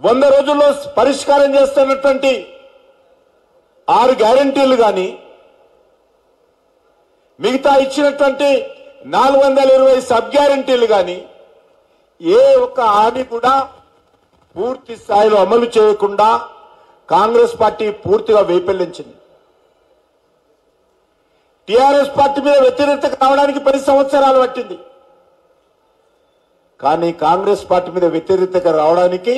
100 రోజుల్లో పరిష్కారం చేస్తున్నటువంటి 6 గ్యారెంటీలు కానీ మిగతా ఇచ్చినటువంటి 420 సబ్ గ్యారెంటీలు కానీ ఏ ఒక్క హామీ కూడా పూర్తి స్థాయిలో అమలు చేయకుండా కాంగ్రెస్ పార్టీ పూర్తిగా వైఫల్యించింది. టీఆర్ఎస్ పార్టీ మీద వ్యతిరేకత రావడానికి 10 సంవత్సరాలు పట్టింది. కానీ కాంగ్రెస్ పార్టీ మీద వ్యతిరేకత రావడానికి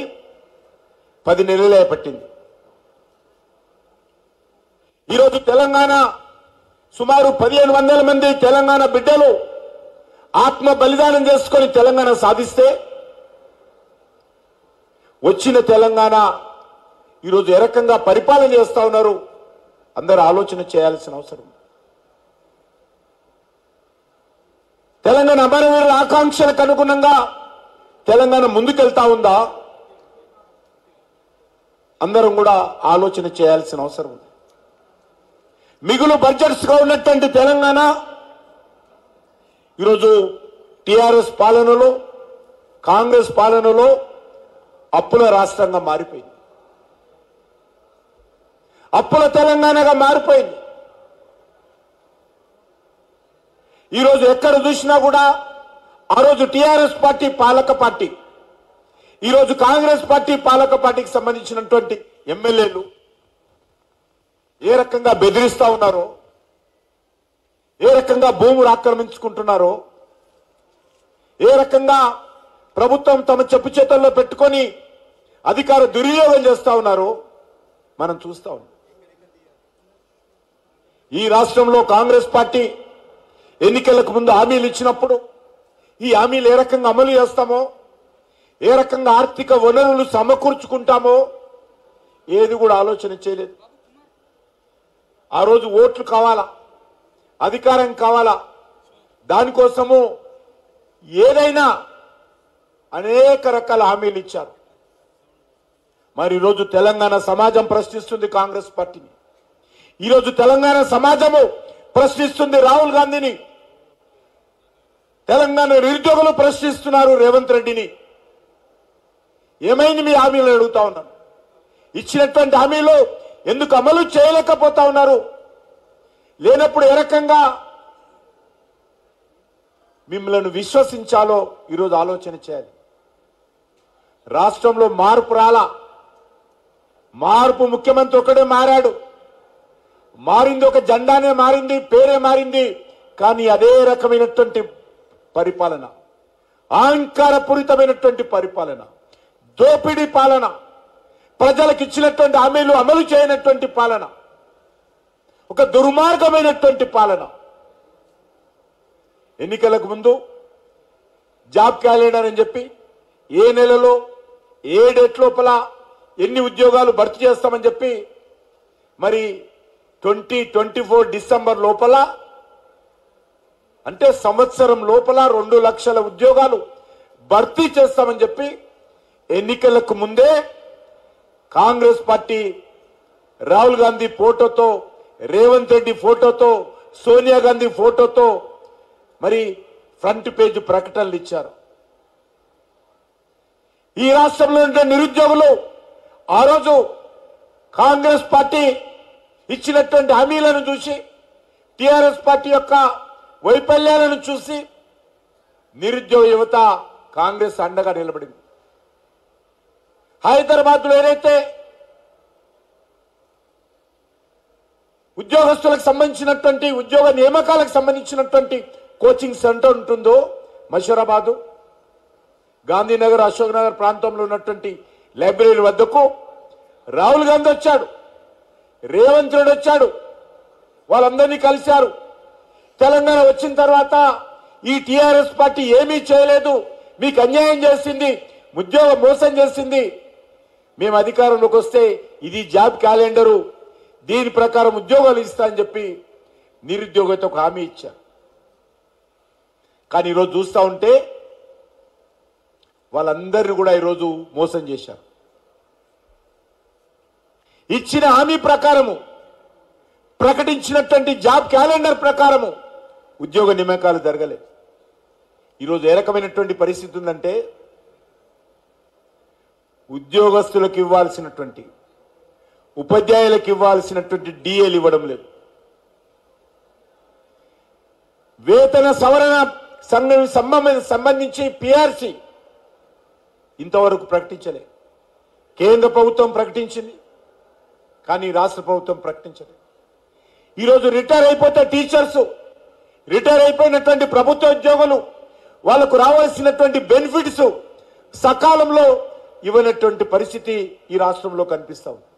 10 నెలలే పట్టింది. ఈరోజు తెలంగాణ సుమారు 1500 మంది తెలంగాణ బిడ్డలు ఆత్మ బలిదానం చేసుకొని తెలంగాణ సాధిస్తే వచ్చిన తెలంగాణ ఈరోజు ఏ రకంగా పరిపాలన చేస్తా ఉన్నారు అందరూ ఆలోచన చేయాల్సిన అవసరం. తెలంగాణ అమరవీరుల ఆకాంక్షలకు అనుగుణంగా తెలంగాణ ముందుకెళ్తా ఉందా అందరం కూడా ఆలోచన చేయాల్సిన అవసరం ఉంది. మిగులు బడ్జెట్స్ గా ఉన్నటువంటి తెలంగాణ ఈరోజు టిఆర్ఎస్ పాలనలో కాంగ్రెస్ పాలనలో అప్పుల రాష్ట్రంగా మారిపోయింది. అప్పుల తెలంగాణగా మారిపోయింది. ఈరోజు ఎక్కడ చూసినా కూడా ఆ రోజు టిఆర్ఎస్ పార్టీ పాలక పార్టీ, ఈరోజు కాంగ్రెస్ పార్టీ పాలక పార్టీకి సంబంధించినటువంటి ఎమ్మెల్యేలు ఏ రకంగా బెదిరిస్తా ఉన్నారో, ఏ రకంగా భూములు ఆక్రమించుకుంటున్నారో, ఏ రకంగా ప్రభుత్వం తమ చెప్పు చేతుల్లో పెట్టుకొని అధికార దుర్వినియోగం చేస్తా ఉన్నారో మనం చూస్తా ఉన్నాం. ఈ రాష్ట్రంలో కాంగ్రెస్ పార్టీ ఎన్నికలకు ముందు హామీలు ఇచ్చినప్పుడు ఈ హామీలు ఏ రకంగా అమలు చేస్తామో, ఏ రకంగా ఆర్థిక వనరులు సమకూర్చుకుంటామో ఏది కూడా ఆలోచన చేయలేదు. ఆ రోజు ఓట్లు కావాలా, అధికారం కావాలా, దానికోసము ఏదైనా అనేక రకాల హామీలు ఇచ్చారు. మరి ఈరోజు తెలంగాణ సమాజం ప్రశ్నిస్తుంది కాంగ్రెస్ పార్టీని. ఈరోజు తెలంగాణ సమాజము ప్రశ్నిస్తుంది రాహుల్ గాంధీని. తెలంగాణ నిరుద్యోగులు ప్రశ్నిస్తున్నారు రేవంత్ రెడ్డిని. ఏమైంది మీ హామీలు అడుగుతా ఉన్నాను. ఇచ్చినటువంటి హామీలు ఎందుకు అమలు చేయలేకపోతా ఉన్నారు? లేనప్పుడు ఏ రకంగా మిమ్మల్ని విశ్వసించాలో ఈరోజు ఆలోచన చేయాలి. రాష్ట్రంలో మార్పు రాలా. మార్పు ముఖ్యమంత్రి ఒకడే మారాడు. మారింది ఒక జెండానే మారింది, పేరే మారింది. కానీ అదే రకమైనటువంటి పరిపాలన, అహంకారపూరితమైనటువంటి పరిపాలన, దోపిడీ పాలన, ప్రజలకు ఇచ్చినటువంటి హామీలు అమలు చేయనటువంటి పాలన, ఒక దుర్మార్గమైనటువంటి పాలన. ఎన్నికలకు ముందు జాబ్ క్యాలెండర్ అని చెప్పి ఏ నెలలో ఏ డేట్ లోపల ఎన్ని ఉద్యోగాలు భర్తీ చేస్తామని చెప్పి మరి 2024 డిసెంబర్ లోపల అంటే సంవత్సరం లోపల 2 లక్షల ఉద్యోగాలు భర్తీ చేస్తామని చెప్పి ఎన్నికలకు ముందే కాంగ్రెస్ పార్టీ రాహుల్ గాంధీ ఫోటోతో, రేవంత్ రెడ్డి ఫోటోతో, సోనియా గాంధీ ఫోటోతో మరి ఫ్రంట్ పేజ్ ప్రకటనలు ఇచ్చారు. ఈ రాష్ట్రంలో ఉండే నిరుద్యోగులు ఆ రోజు కాంగ్రెస్ పార్టీ ఇచ్చినటువంటి హామీలను చూసి, టిఆర్ఎస్ పార్టీ యొక్క వైఫల్యాలను చూసి నిరుద్యోగ యువత కాంగ్రెస్ అండగా నిలబడింది. హైదరాబాద్ లో ఏదైతే ఉద్యోగస్తులకు సంబంధించినటువంటి ఉద్యోగ నియామకాలకు సంబంధించినటువంటి కోచింగ్ సెంటర్ ఉంటుందో మషూరాబాదు, గాంధీనగర్, అశోక్ నగర్ ప్రాంతంలో ఉన్నటువంటి లైబ్రరీ వద్దకు రాహుల్ గాంధీ వచ్చాడు, రేవంత్ రెడ్డి వచ్చాడు, వాళ్ళందరినీ కలిశారు. తెలంగాణ వచ్చిన తర్వాత ఈ టిఆర్ఎస్ పార్టీ ఏమీ చేయలేదు, మీకు అన్యాయం చేసింది, ఉద్యోగ మోసం చేసింది, మేము అధికారంలోకి వస్తే ఇది జాబ్ క్యాలెండరు, దీని ప్రకారం ఉద్యోగాలు ఇస్తా అని చెప్పి నిరుద్యోగతో ఒక హామీ ఇచ్చారు. కానీ ఈరోజు చూస్తూ ఉంటే వాళ్ళందరినీ కూడా ఈరోజు మోసం చేశారు. ఇచ్చిన హామీ ప్రకారము, ప్రకటించినటువంటి జాబ్ క్యాలెండర్ ప్రకారము ఉద్యోగ నియామకాలు జరగలేదు. ఈరోజు ఏ రకమైనటువంటి పరిస్థితి ఉందంటే ఉద్యోగస్తులకు ఇవ్వాల్సినటువంటి, ఉపాధ్యాయులకు ఇవ్వాల్సినటువంటి డిఏలు ఇవ్వడం లేదు. వేతన సవరణ సంబంధించి పిఆర్సి ఇంతవరకు ప్రకటించలేదు. కేంద్ర ప్రభుత్వం ప్రకటించింది, కానీ రాష్ట్ర ప్రభుత్వం ప్రకటించలేదు. ఈరోజు రిటైర్ అయిపోతే టీచర్స్, రిటైర్ అయిపోయినటువంటి ప్రభుత్వ ఉద్యోగులు వాళ్లకు రావాల్సినటువంటి బెనిఫిట్స్ సకాలంలో ఇవ్వనటువంటి పరిస్థితి ఈ రాష్ట్రంలో కనిపిస్తా ఉంది.